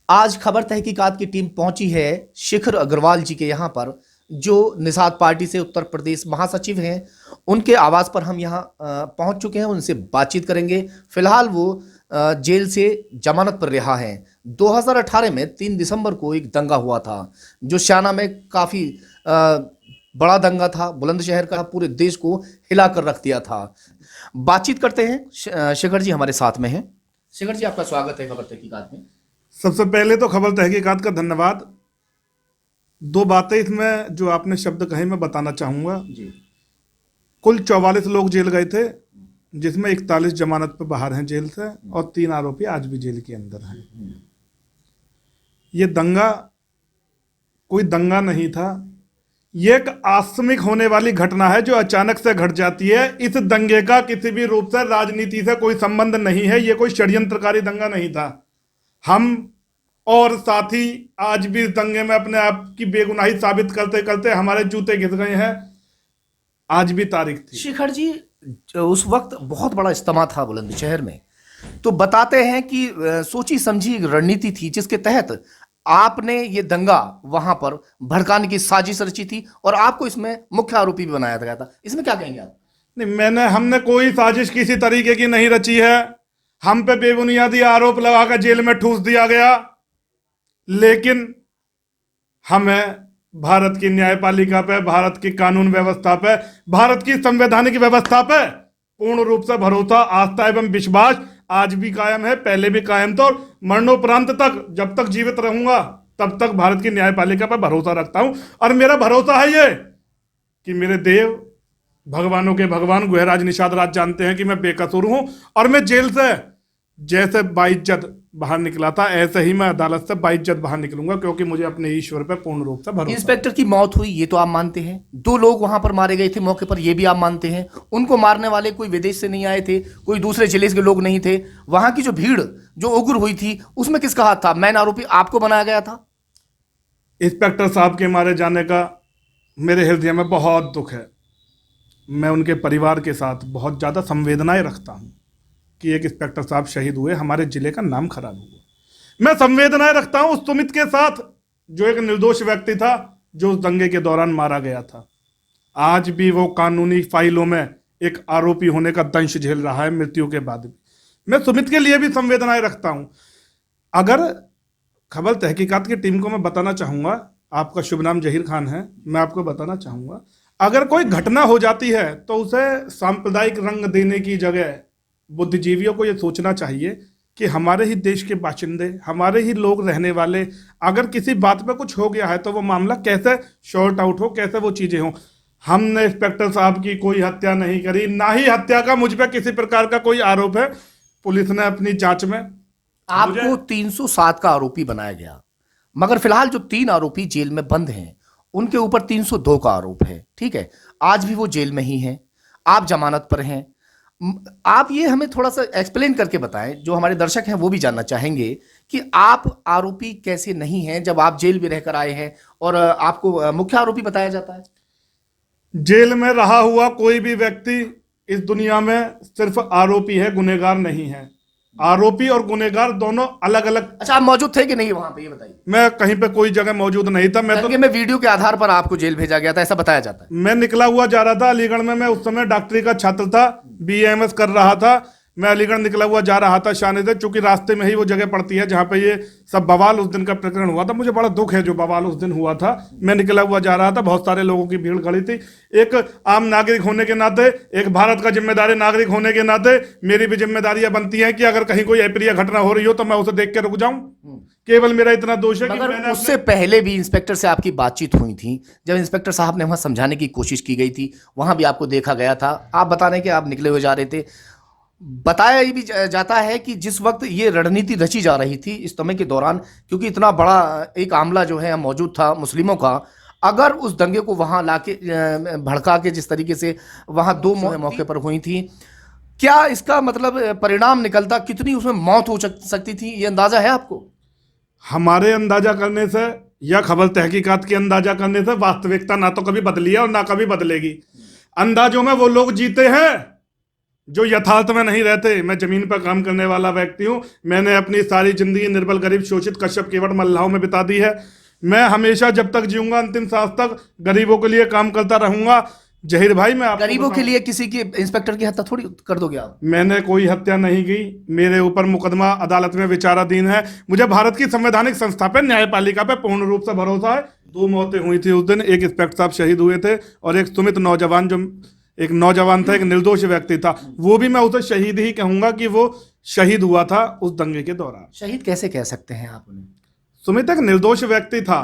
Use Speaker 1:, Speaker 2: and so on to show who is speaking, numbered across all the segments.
Speaker 1: आज खबर तहकीकात की टीम पहुंची है शिखर अग्रवाल जी के यहाँ पर, जो निषाद पार्टी से उत्तर प्रदेश महासचिव हैं। उनके आवास पर हम यहाँ पहुंच चुके हैं, उनसे बातचीत करेंगे। फिलहाल वो जेल से जमानत पर रिहा हैं। 2018 में 3 दिसंबर को एक दंगा हुआ था, जो शाना में काफ़ी बड़ा दंगा था, बुलंदशहर का, पूरे देश को हिला कर रख दिया था। बातचीत करते हैं, शिखर जी हमारे साथ में हैं। शिखर जी, आपका स्वागत है खबर तहकीकात में।
Speaker 2: सबसे पहले तो खबर तहकीकात का धन्यवाद। 2 बातें इसमें जो आपने शब्द कहे मैं बताना चाहूँगा
Speaker 1: जी।
Speaker 2: कुल 44 लोग जेल गए थे, जिसमें 41 जमानत पर बाहर हैं जेल से, और 3 आरोपी आज भी जेल के अंदर हैं। ये दंगा कोई दंगा नहीं था, ये एक आकस्मिक होने वाली घटना है जो अचानक से घट जाती है। इस दंगे का किसी भी रूप से राजनीति से कोई संबंध नहीं है, ये कोई षड्यंत्रकारी दंगा नहीं था। हम और साथी आज भी इस दंगे में अपने आप की बेगुनाही साबित करते करते हमारे जूते घिस गए हैं। आज भी तारीख थी।
Speaker 1: शिखर जी, उस वक्त बहुत बड़ा इज्तिमा था बुलंदशहर में, तो बताते हैं कि सोची समझी रणनीति थी जिसके तहत आपने ये दंगा वहां पर भड़काने की साजिश रची थी और आपको इसमें मुख्य आरोपी भी बनाया गया था। इसमें क्या कहेंगे आप?
Speaker 2: नहीं, हमने कोई साजिश किसी तरीके की नहीं रची है। हम पे बेबुनियादी आरोप लगाकर जेल में ठूस दिया गया, लेकिन हमें भारत की न्यायपालिका पे, भारत की कानून व्यवस्था पे, भारत की संवैधानिक व्यवस्था पे पूर्ण रूप से भरोसा, आस्था एवं विश्वास आज भी कायम है, पहले भी कायम था, और मरणोपरांत तक, जब तक जीवित रहूंगा तब तक भारत की न्यायपालिका पर भरोसा रखता हूं। और मेरा भरोसा है ये कि मेरे देव, भगवानों के भगवान गुहराज निषाद राज जानते हैं कि मैं बेकसूर हूं, और मैं जेल से जैसे बाइज्जत बाहर निकला था ऐसे ही मैं अदालत से बाइज्जत बाहर निकलूंगा, क्योंकि मुझे अपने ईश्वर पर पूर्ण रूप से भरोसा।
Speaker 1: इंस्पेक्टर की मौत हुई, ये तो आप मानते हैं। 2 लोग वहां पर मारे गए थे मौके पर, ये भी आप मानते हैं। उनको मारने वाले कोई विदेश से नहीं आए थे, कोई दूसरे जिले के लोग नहीं थे। वहां की जो भीड़ जो उग्र हुई थी, उसमें किसका हाथ था? मैन आरोपी आपको बनाया गया था।
Speaker 2: इंस्पेक्टर साहब के मारे जाने का मेरे हृदय में बहुत दुख है। मैं उनके परिवार के साथ बहुत ज़्यादा संवेदनाएं रखता हूं कि एक इंस्पेक्टर साहब शहीद हुए, हमारे जिले का नाम खराब हुआ। मैं संवेदनाएं रखता हूं उस सुमित के साथ, जो एक निर्दोष व्यक्ति था, जो उस दंगे के दौरान मारा गया था। आज भी वो कानूनी फाइलों में एक आरोपी होने का दंश झेल रहा है मृत्यु के बाद भी। मैं सुमित के लिए भी संवेदनाएं रखता हूं। अगर खबर तहकीकात की टीम को मैं बताना चाहूंगा, आपका शुभ नाम जहीर खान है, मैं आपको बताना चाहूंगा, अगर कोई घटना हो जाती है तो उसे सांप्रदायिक रंग देने की जगह बुद्धिजीवियों को यह सोचना चाहिए कि हमारे ही देश के बाशिंदे, हमारे ही लोग रहने वाले, अगर किसी बात पे कुछ हो गया है तो वो मामला कैसे शॉर्ट आउट हो, कैसे वो चीजें हो। हमने इंस्पेक्टर साहब की कोई हत्या नहीं करी, ना ही हत्या का मुझ पे किसी प्रकार का कोई आरोप है। पुलिस ने अपनी जांच में
Speaker 1: आपको 307 का आरोपी बनाया गया, मगर फिलहाल जो 3 आरोपी जेल में बंद हैं, उनके ऊपर 302 का आरोप है। ठीक है, आज भी वो जेल में ही हैं, आप जमानत पर हैं। आप ये हमें थोड़ा सा एक्सप्लेन करके बताएं, जो हमारे दर्शक हैं वो भी जानना चाहेंगे कि आप आरोपी कैसे नहीं हैं जब आप जेल में रहकर आए हैं और आपको मुख्य आरोपी बताया जाता है।
Speaker 2: जेल में रहा हुआ कोई भी व्यक्ति इस दुनिया में सिर्फ आरोपी है, गुनहगार नहीं है। आरोपी और गुनहगार दोनों अलग अलग।
Speaker 1: अच्छा, आप मौजूद थे कि नहीं वहां पे, ये बताइए।
Speaker 2: मैं कहीं पे कोई जगह मौजूद नहीं था।
Speaker 1: मैं वीडियो के आधार पर आपको जेल भेजा गया था, ऐसा बताया जाता है।
Speaker 2: मैं निकला हुआ जा रहा था अलीगढ़ में। मैं उस समय डॉक्टरी का छात्र था, बीएमएस कर रहा था। मैं अलीगढ़ निकला हुआ जा रहा था शाने से, चूंकि रास्ते में ही वो जगह पड़ती है जहाँ पे ये सब बवाल उस दिन का प्रकरण हुआ था। मुझे बड़ा दुख है जो बवाल उस दिन हुआ था। मैं निकला हुआ जा रहा था, बहुत सारे लोगों की भीड़ खड़ी थी। एक आम नागरिक होने के नाते, एक भारत का जिम्मेदारी नागरिक होने के नाते मेरी भी जिम्मेदारियां बनती हैं कि अगर कहीं कोई अप्रिय घटना हो रही हो तो मैं उसे देख के रुक जाऊं। केवल मेरा इतना दोष है कि मैंने
Speaker 1: उससे पहले भी इंस्पेक्टर से आपकी बातचीत हुई थी, जब इंस्पेक्टर साहब ने वहां समझाने की कोशिश की गई थी, वहां भी आपको देखा गया था। आप बता रहे हैं कि आप निकले हुए जा रहे थे। बताया ये भी जाता है कि जिस वक्त ये रणनीति रची जा रही थी इस समय के दौरान, क्योंकि इतना बड़ा एक आमला जो है मौजूद था मुस्लिमों का, अगर उस दंगे को वहां लाके भड़का के जिस तरीके से वहां 2 मौके पर हुई थी, क्या इसका मतलब परिणाम निकलता, कितनी उसमें मौत हो सकती थी, ये अंदाजा है आपको?
Speaker 2: हमारे अंदाजा करने से या खबर तहकीकात के अंदाजा करने से वास्तविकता ना तो कभी बदली है और ना कभी बदलेगी। अंदाजों में वो लोग जीते हैं जो यथार्थ में नहीं रहते। मैं जमीन पर काम करने वाला व्यक्ति हूं। मैंने अपनी सारी जिंदगी निर्बल, गरीब, शोषित, कश्यप, केवट, मल्लाहों में बिता दी है। मैं हमेशा जब तक जीऊंगा, अंतिम सांस तक गरीबों के लिए काम करता रहूंगा। जहीर भाई, मैं आपको
Speaker 1: गरीबों के
Speaker 2: बताऊं,
Speaker 1: लिए किसी की, इंस्पेक्टर की हत्या थोड़ी कर दोगे आप?
Speaker 2: मैंने कोई हत्या नहीं की। मेरे ऊपर मुकदमा अदालत में विचाराधीन है। मुझे भारत की संवैधानिक संस्था पे, न्यायपालिका पे पूर्ण रूप से भरोसा है। 2 मौतें हुई थी उस दिन। एक इंस्पेक्टर साहब शहीद हुए थे और एक सुमित नौजवान, जो एक नौजवान था, एक निर्दोष व्यक्ति था, वो भी मैं उसे शहीद ही कहूंगा कि वो शहीद हुआ था उस दंगे के दौरान।
Speaker 1: शहीद कैसे कह सकते हैं आप उन्हें?
Speaker 2: सुमित एक निर्दोष व्यक्ति था,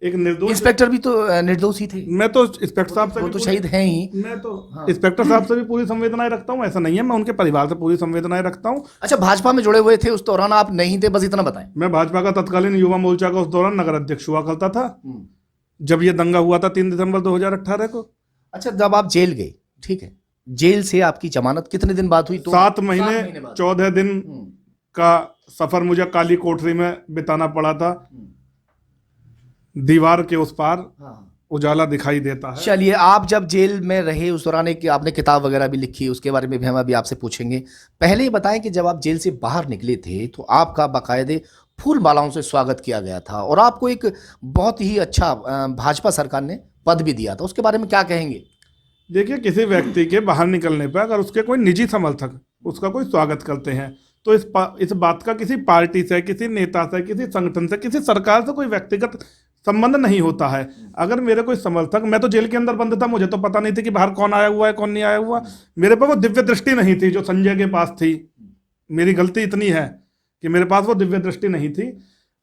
Speaker 2: एक निर्दोष।
Speaker 1: इंस्पेक्टर भी तो निर्दोष ही थे।
Speaker 2: मैं तो इंस्पेक्टर साहब से
Speaker 1: वो
Speaker 2: भी
Speaker 1: तो
Speaker 2: पूरी-
Speaker 1: शहीद हैं ही।
Speaker 2: मैं तो इंस्पेक्टर साहब से भी पूरी संवेदनाएं रखता हूं। ऐसा नहीं है, मैं उनके परिवार से पूरी संवेदनाएं रखता हूं।
Speaker 1: अच्छा, भाजपा में जुड़े हुए थे उस दौरान, आप नहीं थे, बस इतना बताएं।
Speaker 2: मैं भाजपा का तत्कालीन युवा मोर्चा का उस दौरान नगर अध्यक्ष हुआ करता था, जब ये दंगा हुआ था 3 दिसंबर 2018 को।
Speaker 1: अच्छा, जब आप जेल गए, ठीक है, जेल से आपकी जमानत कितने दिन बाद हुई?
Speaker 2: 7 महीने 14 दिन का सफर मुझे काली कोठरी में बिताना पड़ा था। दीवार के उस पार उजाला दिखाई देता है।
Speaker 1: चलिए, आप जब जेल में रहे उस दौरान एक आपने किताब वगैरह भी लिखी, उसके बारे में भी हम अभी आपसे पूछेंगे। पहले ये बताएं कि जब आप जेल से बाहर निकले थे तो आपका बाकायदे फूल मालाओं से स्वागत किया गया था और आपको एक बहुत ही अच्छा भाजपा सरकार ने पद भी दिया था, उसके बारे में क्या कहेंगे?
Speaker 2: देखिए, किसी व्यक्ति के बाहर निकलने पर अगर उसके कोई निजी समर्थक उसका कोई स्वागत करते हैं तो इस बात का किसी पार्टी से, किसी नेता से, किसी संगठन से, किसी सरकार से कोई व्यक्तिगत संबंध नहीं होता है। अगर मेरे कोई समर्थक, मैं तो जेल के अंदर बंद था, मुझे तो पता नहीं थी कि बाहर कौन आया हुआ है, कौन नहीं आया हुआ। मेरे पास वो दिव्य दृष्टि नहीं थी जो संजय के पास थी। मेरी गलती इतनी है कि मेरे पास वो दिव्य दृष्टि नहीं थी।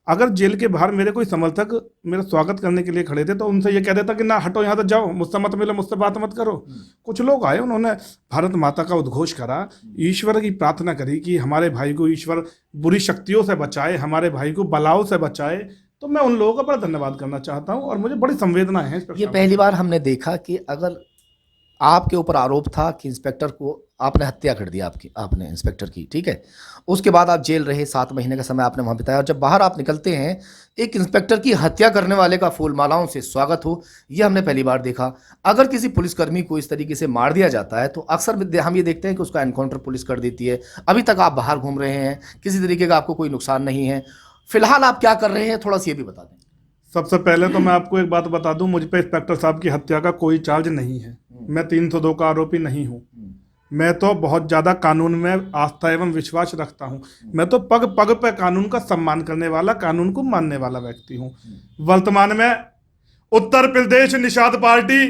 Speaker 2: अगर जेल के बाहर मेरे कोई समर्थक मेरा स्वागत करने के लिए खड़े थे तो उनसे ये कह देता कि ना हटो, यहाँ से जाओ, मुझसे मत मिलो, मुझसे बात मत करो। कुछ लोग आए, उन्होंने भारत माता का उद्घोष करा, ईश्वर की प्रार्थना करी कि हमारे भाई को ईश्वर बुरी शक्तियों से बचाए, हमारे भाई को बलाओं से बचाए। तो मैं उन लोगों का बड़ा धन्यवाद करना चाहता हूँ और मुझे बड़ी संवेदनाएं हैं।
Speaker 1: ये पहली बार हमने देखा कि अगर आपके ऊपर आरोप था कि इंस्पेक्टर को आपने हत्या कर दी, आपने इंस्पेक्टर की, ठीक है, उसके बाद आप जेल रहे, 7 महीने का समय आपने वहाँ बिताया और जब बाहर आप निकलते हैं एक इंस्पेक्टर की हत्या करने वाले का फूल मालाओं से स्वागत हो, ये हमने पहली बार देखा। अगर किसी पुलिसकर्मी को इस तरीके से मार दिया जाता है तो अक्सर हम ये देखते हैं कि उसका एनकाउंटर पुलिस कर देती है। अभी तक आप बाहर घूम रहे हैं, किसी तरीके का आपको कोई नुकसान नहीं है, फिलहाल आप क्या कर रहे हैं, थोड़ा सा ये भी बता दें।
Speaker 2: सबसे पहले तो मैं आपको एक बात बता दूं, मुझ पे इंस्पेक्टर साहब की हत्या का कोई चार्ज नहीं है। मैं 302 का आरोपी नहीं हूं। मैं तो बहुत ज्यादा कानून में आस्था एवं विश्वास रखता हूं। मैं तो पग पग पे कानून का सम्मान करने वाला, कानून को मानने वाला व्यक्ति हूं। वर्तमान में उत्तर प्रदेश निषाद पार्टी,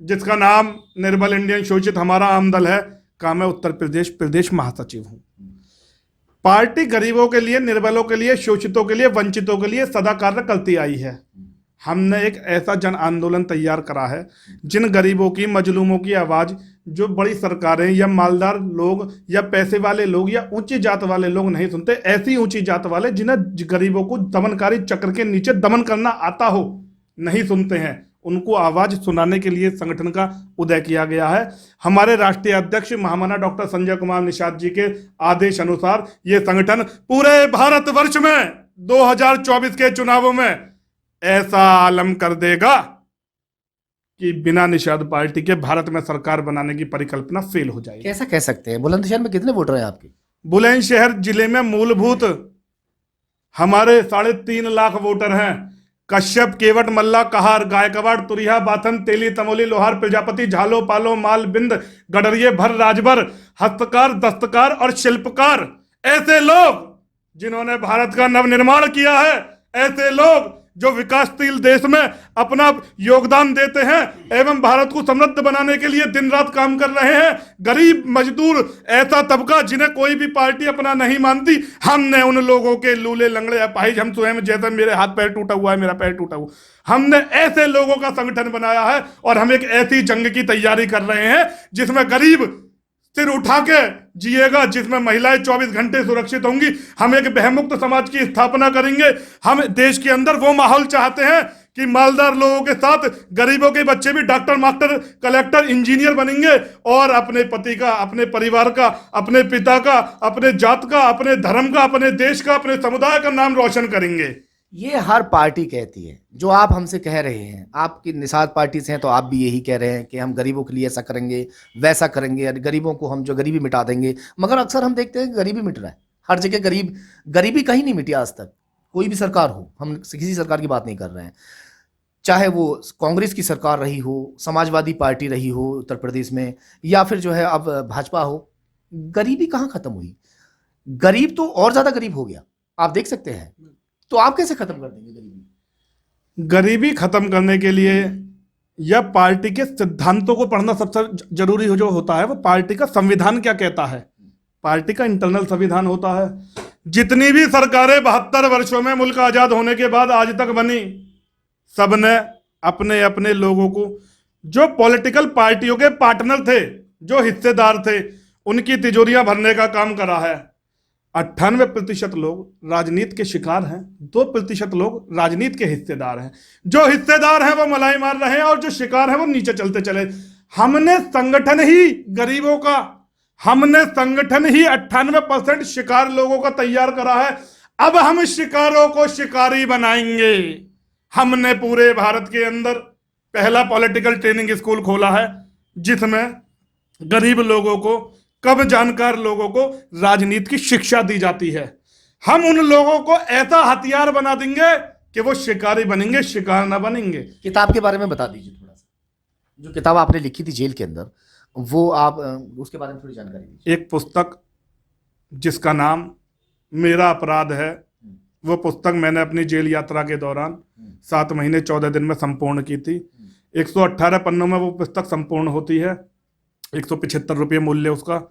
Speaker 2: जिसका नाम निर्बल इंडियन शोषित हमारा आम दल है, का मैं उत्तर प्रदेश महासचिव हूं। पार्टी गरीबों के लिए, निर्बलों के लिए, शोषितों के लिए, वंचितों के लिए सदा कार्य करती आई है। हमने एक ऐसा जन आंदोलन तैयार करा है जिन गरीबों की, मजलूमों की आवाज जो बड़ी सरकारें या मालदार लोग या पैसे वाले लोग या ऊंची जात वाले लोग नहीं सुनते, ऐसी ऊंची जात वाले जिन्हें गरीबों को दमनकारी चक्र के नीचे दमन करना आता हो, नहीं सुनते हैं, उनको आवाज सुनाने के लिए संगठन का उदय किया गया है। हमारे राष्ट्रीय अध्यक्ष महामना डॉक्टर संजय कुमार निषाद जी के आदेश अनुसार ये संगठन पूरे भारतवर्ष में 2024 के चुनावों में ऐसा आलम कर देगा कि बिना निषाद पार्टी के भारत में सरकार बनाने की परिकल्पना फेल हो जाएगी।
Speaker 1: कैसा कह सकते हैं? बुलंदशहर में कितने वोटर हैं आपके?
Speaker 2: बुलंदशहर जिले में मूलभूत हमारे 3.5 लाख वोटर हैं। कश्यप, केवट, मल्ला, कहार, गायकवाड़, तुरिया, बाथन, तेली, तमोली, लोहार, प्रजापति, झालो, पालो, माल, बिंद, गडरिये, भर, राजभर, हस्तकार, दस्तकार और शिल्पकार, ऐसे लोग जिन्होंने भारत का नवनिर्माण किया है, ऐसे लोग जो विकासशील देश में अपना योगदान देते हैं एवं भारत को समृद्ध बनाने के लिए दिन रात काम कर रहे हैं। गरीब मजदूर, ऐसा तबका जिन्हें कोई भी पार्टी अपना नहीं मानती, हमने उन लोगों के लूले लंगड़े अपाहिज, हम स्वयं जैसे मेरे हाथ पैर टूटा हुआ है, मेरा पैर टूटा हुआ, हमने ऐसे लोगों का संगठन बनाया है और हम एक ऐसी जंग की तैयारी कर रहे हैं जिसमें गरीब सिर उठा के जिएगा, जिसमें महिलाएं 24 घंटे सुरक्षित होंगी। हम एक भयमुक्त समाज की स्थापना करेंगे। हम देश के अंदर वो माहौल चाहते हैं कि मालदार लोगों के साथ गरीबों के बच्चे भी डॉक्टर, मास्टर, कलेक्टर, इंजीनियर बनेंगे और अपने पति का, अपने परिवार का, अपने पिता का, अपने जात का, अपने धर्म का, अपने देश का, अपने समुदाय का नाम रोशन करेंगे।
Speaker 1: ये हर पार्टी कहती है, जो आप हमसे कह रहे हैं, आपकी निषाद पार्टी से हैं तो आप भी यही कह रहे हैं कि हम गरीबों के लिए ऐसा करेंगे, वैसा करेंगे, गरीबों को हम जो गरीबी मिटा देंगे। मगर अक्सर हम देखते हैं कि गरीबी मिट रहा है हर जगह। गरीबी कहीं नहीं मिटी आज तक, कोई भी सरकार हो, हम किसी सरकार की बात नहीं कर रहे हैं, चाहे वो कांग्रेस की सरकार रही हो, समाजवादी पार्टी रही हो उत्तर प्रदेश में, या फिर जो है अब भाजपा हो, गरीबी कहाँ खत्म हुई? गरीब तो और ज्यादा गरीब हो गया, आप देख सकते हैं। तो आप कैसे खत्म कर देंगे गरीबी?
Speaker 2: गरीबी खत्म करने के लिए या पार्टी के सिद्धांतों को पढ़ना सबसे जरूरी जो होता है, वो पार्टी का संविधान क्या कहता है। पार्टी का इंटरनल संविधान होता है। जितनी भी सरकारें 72 वर्षों में मुल्क आजाद होने के बाद आज तक बनी, सबने अपने अपने लोगों को, जो पॉलिटिकल पार्टियों के पार्टनर थे, जो हिस्सेदार थे, उनकी तिजोरियां भरने का काम करा है। 98% लोग राजनीति के शिकार हैं, 2% लोग राजनीति के हिस्सेदार हैं। जो हिस्सेदार हैं वो मलाई मार रहे हैं और जो शिकार हैं वो नीचे चलते चले। हमने संगठन ही गरीबों का, हमने संगठन ही 98% शिकार लोगों का तैयार करा है। अब हम शिकारों को शिकारी बनाएंगे। हमने पूरे भारत के अंदर पहला पॉलिटिकल ट्रेनिंग स्कूल खोला है, जिसमें गरीब लोगों को, कम जानकार लोगों को राजनीति की शिक्षा दी जाती है। हम उन लोगों को ऐसा हथियार बना देंगे कि वो शिकारी बनेंगे, शिकार ना बनेंगे।
Speaker 1: किताब के बारे में बता दीजिए थोड़ा सा, जो किताब आपने लिखी थी जेल के अंदर, वो आप उसके बारे में थोड़ी जानकारी दीजिए।
Speaker 2: एक पुस्तक जिसका नाम मेरा अपराध है, वो पुस्तक मैंने अपनी जेल यात्रा के दौरान 7 महीने 14 दिन में संपूर्ण की थी। 118 पन्नों में वो पुस्तक संपूर्ण होती है। 175 रुपये मूल्य उसका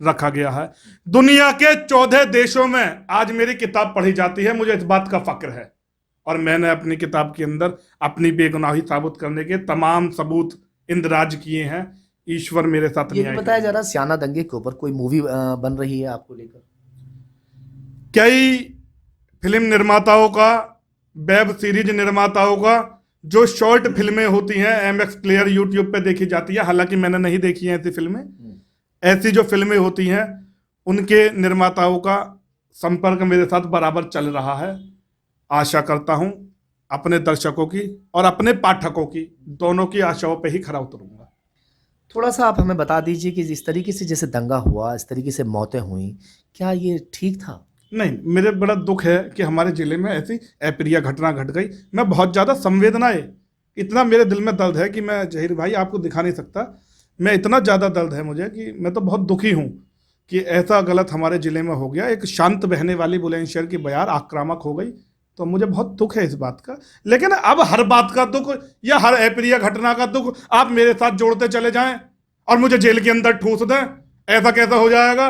Speaker 2: रखा गया है। दुनिया के 14 देशों में आज मेरी किताब पढ़ी जाती है। मुझे इस बात का फक्र है। और मैंने अपनी किताब के अंदर अपनी बेगुनाही साबित करने के तमाम सबूत इंदराज किए हैं। ईश्वर मेरे साथ
Speaker 1: ये
Speaker 2: नहीं आए।
Speaker 1: बताया जा रहा स्याना दंगे के ऊपर कोई मूवी बन रही है आपको लेकर?
Speaker 2: कई फिल्म निर्माताओं का, वेब सीरीज निर्माताओं का, जो शॉर्ट फिल्में होती हैं MX प्लेयर यूट्यूब पे देखी जाती है, हालांकि मैंने नहीं देखी हैं ऐसी फिल्में, ऐसी जो फिल्में होती हैं उनके निर्माताओं का संपर्क मेरे साथ बराबर चल रहा है। आशा करता हूं अपने दर्शकों की और अपने पाठकों की, दोनों की आशाओं पे ही खरा उतरूंगा।
Speaker 1: थोड़ा सा आप हमें बता दीजिए कि इस तरीके से जैसे दंगा हुआ, इस तरीके से मौतें हुई, क्या ये ठीक था?
Speaker 2: नहीं, मेरे बड़ा दुख है कि हमारे जिले में ऐसी अप्रिय घटना घट गई। मैं बहुत ज़्यादा संवेदनाएं, इतना मेरे दिल में दर्द है कि मैं जहीर भाई आपको दिखा नहीं सकता। मैं इतना ज़्यादा दर्द है मुझे कि मैं तो बहुत दुखी हूँ कि ऐसा गलत हमारे ज़िले में हो गया। एक शांत बहने वाली बुलंदशहर की बयार आक्रामक हो गई, तो मुझे बहुत दुख है इस बात का। लेकिन अब हर बात का दुख या हर अप्रिय घटना का दुख आप मेरे साथ जोड़ते चले जाएं और मुझे जेल के अंदर ठूस दें, ऐसा कैसा हो जाएगा?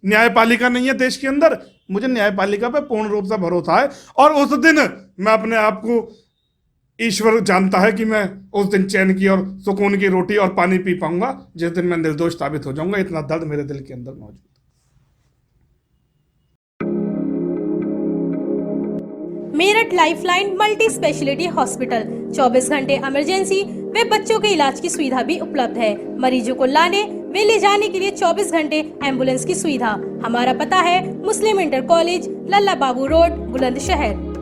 Speaker 2: न्यायपालिका नहीं है देश के अंदर। मुझे न्यायपालिका पे पूर्ण रूप से भरोसा है और उस दिन मैं अपने आप को, ईश्वर जानता है कि मैं उस दिन चैन की और सुकून की रोटी और पानी पी पाऊंगा जिस दिन मैं निर्दोष साबित हो जाऊंगा। इतना दर्द मेरे दिल के अंदर मौजूद है।
Speaker 3: Meerut lifeline multi speciality hospital 24 घंटे इमरजेंसी व बच्चों के इलाज की सुविधा भी उपलब्ध है। मरीजों को लाने वे ले जाने के लिए 24 घंटे एम्बुलेंस की सुविधा। हमारा पता है मुस्लिम इंटर कॉलेज, लल्ला बाबू रोड, बुलंदशहर।